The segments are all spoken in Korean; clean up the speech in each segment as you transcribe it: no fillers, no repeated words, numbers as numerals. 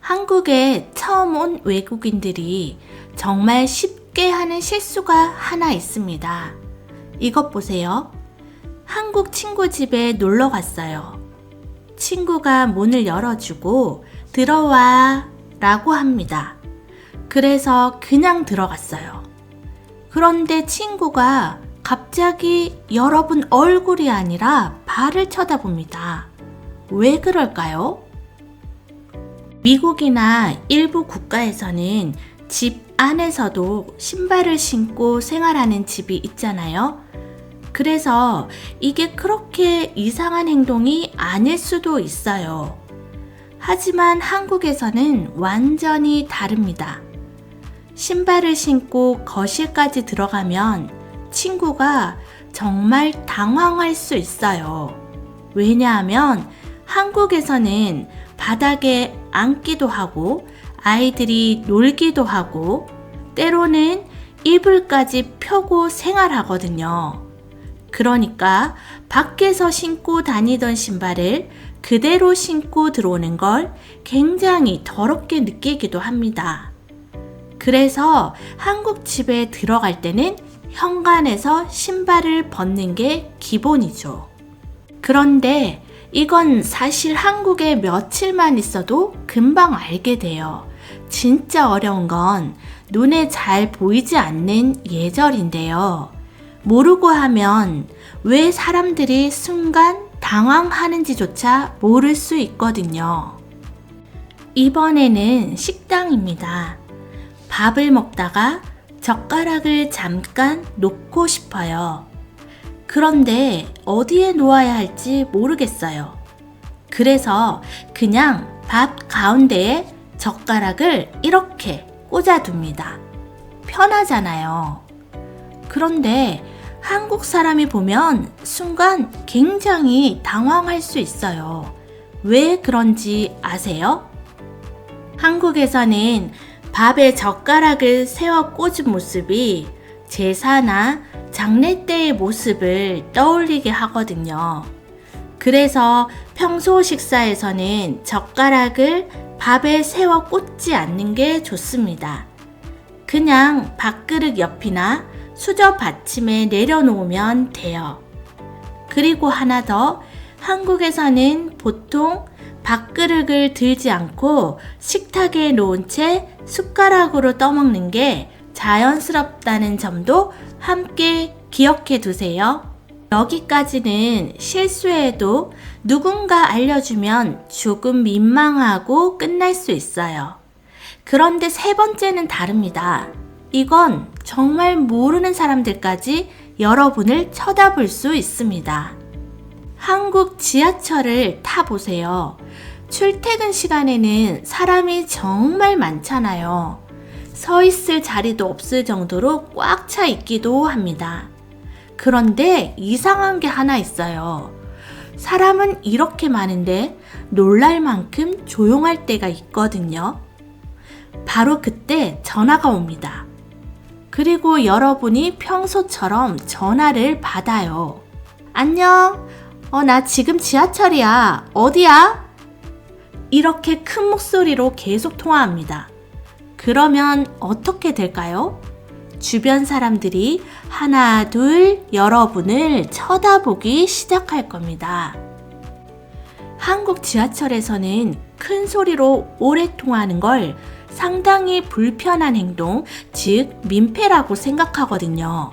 한국에 처음 온 외국인들이 정말 쉽게 하는 실수가 하나 있습니다. 이것 보세요. 한국 친구 집에 놀러 갔어요. 친구가 문을 열어주고 들어와 라고 합니다. 그래서 그냥 들어갔어요. 그런데 친구가 갑자기 여러분 얼굴이 아니라 발을 쳐다봅니다. 왜 그럴까요? 미국이나 일부 국가에서는 집 안에서도 신발을 신고 생활하는 집이 있잖아요. 그래서 이게 그렇게 이상한 행동이 아닐 수도 있어요. 하지만 한국에서는 완전히 다릅니다. 신발을 신고 거실까지 들어가면 친구가 정말 당황할 수 있어요. 왜냐하면 한국에서는 바닥에 앉기도 하고 아이들이 놀기도 하고 때로는 이불까지 펴고 생활하거든요. 그러니까 밖에서 신고 다니던 신발을 그대로 신고 들어오는 걸 굉장히 더럽게 느끼기도 합니다. 그래서 한국 집에 들어갈 때는 현관에서 신발을 벗는 게 기본이죠. 그런데 이건 사실 한국에 며칠만 있어도 금방 알게 돼요. 진짜 어려운 건 눈에 잘 보이지 않는 예절인데요. 모르고 하면 왜 사람들이 순간 당황하는지조차 모를 수 있거든요. 이번에는 식당입니다. 밥을 먹다가 젓가락을 잠깐 놓고 싶어요. 그런데 어디에 놓아야 할지 모르겠어요. 그래서 그냥 밥 가운데에 젓가락을 이렇게 꽂아둡니다. 편하잖아요. 그런데 한국 사람이 보면 순간 굉장히 당황할 수 있어요. 왜 그런지 아세요? 한국에서는 밥에 젓가락을 세워 꽂은 모습이 제사나 장례 때의 모습을 떠올리게 하거든요. 그래서 평소 식사에서는 젓가락을 밥에 세워 꽂지 않는 게 좋습니다. 그냥 밥그릇 옆이나 수저 받침에 내려놓으면 돼요. 그리고 하나 더, 한국에서는 보통 밥그릇을 들지 않고 식탁에 놓은 채 숟가락으로 떠먹는 게 자연스럽다는 점도 함께 기억해 두세요. 여기까지는 실수해도 누군가 알려주면 조금 민망하고 끝날 수 있어요. 그런데 세 번째는 다릅니다. 이건 정말 모르는 사람들까지 여러분을 쳐다볼 수 있습니다. 한국 지하철을 타보세요. 출퇴근 시간에는 사람이 정말 많잖아요. 서 있을 자리도 없을 정도로 꽉 차 있기도 합니다. 그런데 이상한 게 하나 있어요. 사람은 이렇게 많은데 놀랄 만큼 조용할 때가 있거든요. 바로 그때 전화가 옵니다. 그리고 여러분이 평소처럼 전화를 받아요. 안녕, 나 지금 지하철이야. 어디야? 이렇게 큰 목소리로 계속 통화합니다. 그러면 어떻게 될까요? 주변 사람들이 하나, 둘 여러분을 쳐다보기 시작할 겁니다. 한국 지하철에서는 큰 소리로 오래 통화하는 걸 상당히 불편한 행동, 즉 민폐라고 생각하거든요.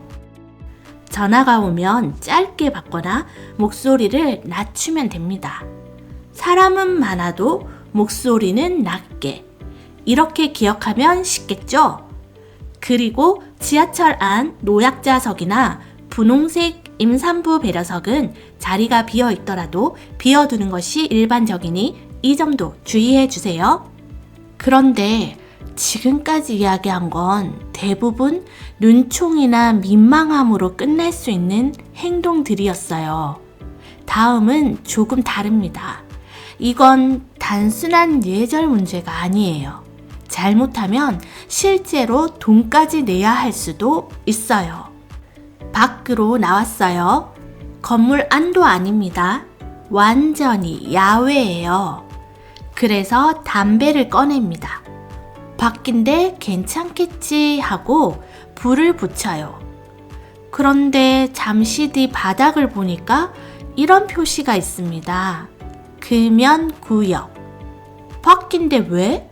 전화가 오면 짧게 받거나 목소리를 낮추면 됩니다. 사람은 많아도 목소리는 낮게. 이렇게 기억하면 쉽겠죠? 그리고 지하철 안 노약자석이나 분홍색 임산부 배려석은 자리가 비어 있더라도 비워두는 것이 일반적이니 이 점도 주의해 주세요. 그런데 지금까지 이야기한 건 대부분 눈총이나 민망함으로 끝날 수 있는 행동들이었어요. 다음은 조금 다릅니다. 이건 단순한 예절 문제가 아니에요. 잘못하면 실제로 돈까지 내야 할 수도 있어요. 밖으로 나왔어요. 건물 안도 아닙니다. 완전히 야외예요. 그래서 담배를 꺼냅니다. 밖인데 괜찮겠지 하고 불을 붙여요. 그런데 잠시 뒤 바닥을 보니까 이런 표시가 있습니다. 금연구역. 밖인데 왜?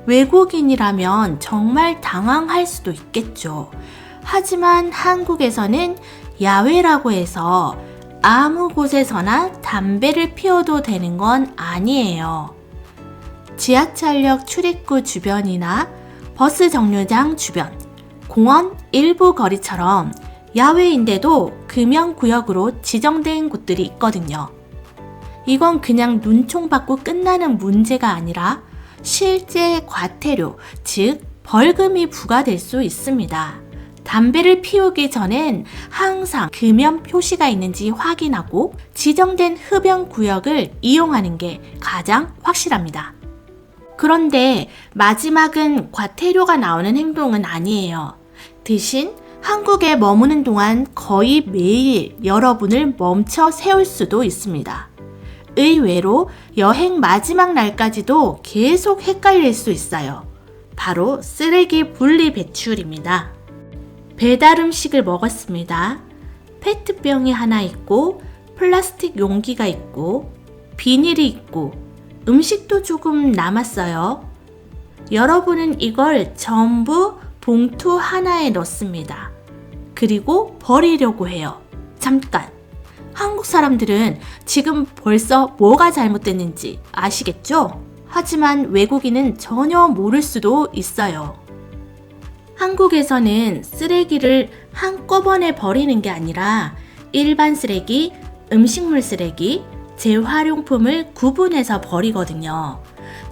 외국인이라면 정말 당황할 수도 있겠죠. 하지만 한국에서는 야외라고 해서 아무 곳에서나 담배를 피워도 되는 건 아니에요. 지하철역 출입구 주변이나 버스 정류장 주변, 공원 일부 거리처럼 야외인데도 금연구역으로 지정된 곳들이 있거든요. 이건 그냥 눈총 받고 끝나는 문제가 아니라 실제 과태료, 즉 벌금이 부과될 수 있습니다. 담배를 피우기 전엔 항상 금연 표시가 있는지 확인하고 지정된 흡연 구역을 이용하는 게 가장 확실합니다. 그런데 마지막은 과태료가 나오는 행동은 아니에요. 대신 한국에 머무는 동안 거의 매일 여러분을 멈춰 세울 수도 있습니다. 의외로 여행 마지막 날까지도 계속 헷갈릴 수 있어요. 바로 쓰레기 분리 배출입니다. 배달 음식을 먹었습니다. 페트병이 하나 있고 플라스틱 용기가 있고 비닐이 있고 음식도 조금 남았어요. 여러분은 이걸 전부 봉투 하나에 넣습니다. 그리고 버리려고 해요. 잠깐! 한국 사람들은 지금 벌써 뭐가 잘못됐는지 아시겠죠? 하지만 외국인은 전혀 모를 수도 있어요. 한국에서는 쓰레기를 한꺼번에 버리는 게 아니라 일반 쓰레기, 음식물 쓰레기, 재활용품을 구분해서 버리거든요.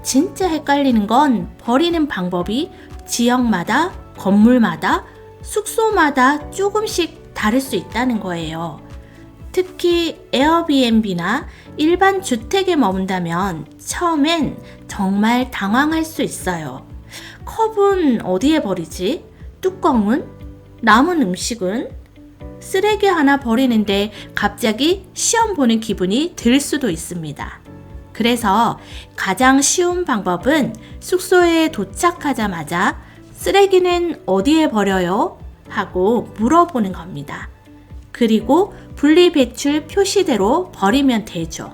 진짜 헷갈리는 건 버리는 방법이 지역마다, 건물마다, 숙소마다 조금씩 다를 수 있다는 거예요. 특히 에어비앤비나 일반 주택에 머문다면 처음엔 정말 당황할 수 있어요. 컵은 어디에 버리지? 뚜껑은? 남은 음식은? 쓰레기 하나 버리는데 갑자기 시험 보는 기분이 들 수도 있습니다. 그래서 가장 쉬운 방법은 숙소에 도착하자마자 쓰레기는 어디에 버려요? 하고 물어보는 겁니다. 그리고 분리배출 표시대로 버리면 되죠.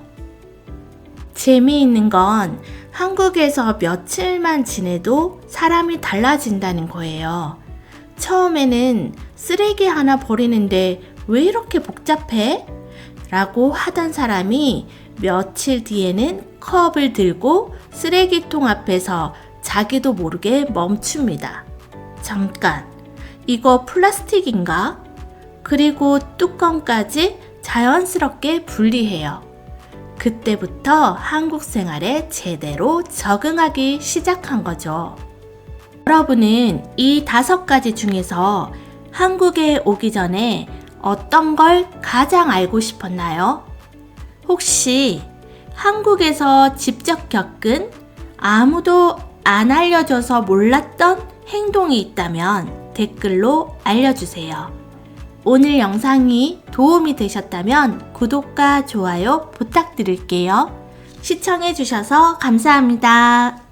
재미있는 건 한국에서 며칠만 지내도 사람이 달라진다는 거예요. 처음에는 쓰레기 하나 버리는데 왜 이렇게 복잡해? 라고 하던 사람이 며칠 뒤에는 컵을 들고 쓰레기통 앞에서 자기도 모르게 멈춥니다. 잠깐, 이거 플라스틱인가? 그리고 뚜껑까지 자연스럽게 분리해요. 그때부터 한국 생활에 제대로 적응하기 시작한 거죠. 여러분은 이 5가지 중에서 한국에 오기 전에 어떤 걸 가장 알고 싶었나요? 혹시 한국에서 직접 겪은 아무도 안 알려줘서 몰랐던 행동이 있다면 댓글로 알려주세요. 오늘 영상이 도움이 되셨다면 구독과 좋아요 부탁드릴게요. 시청해주셔서 감사합니다.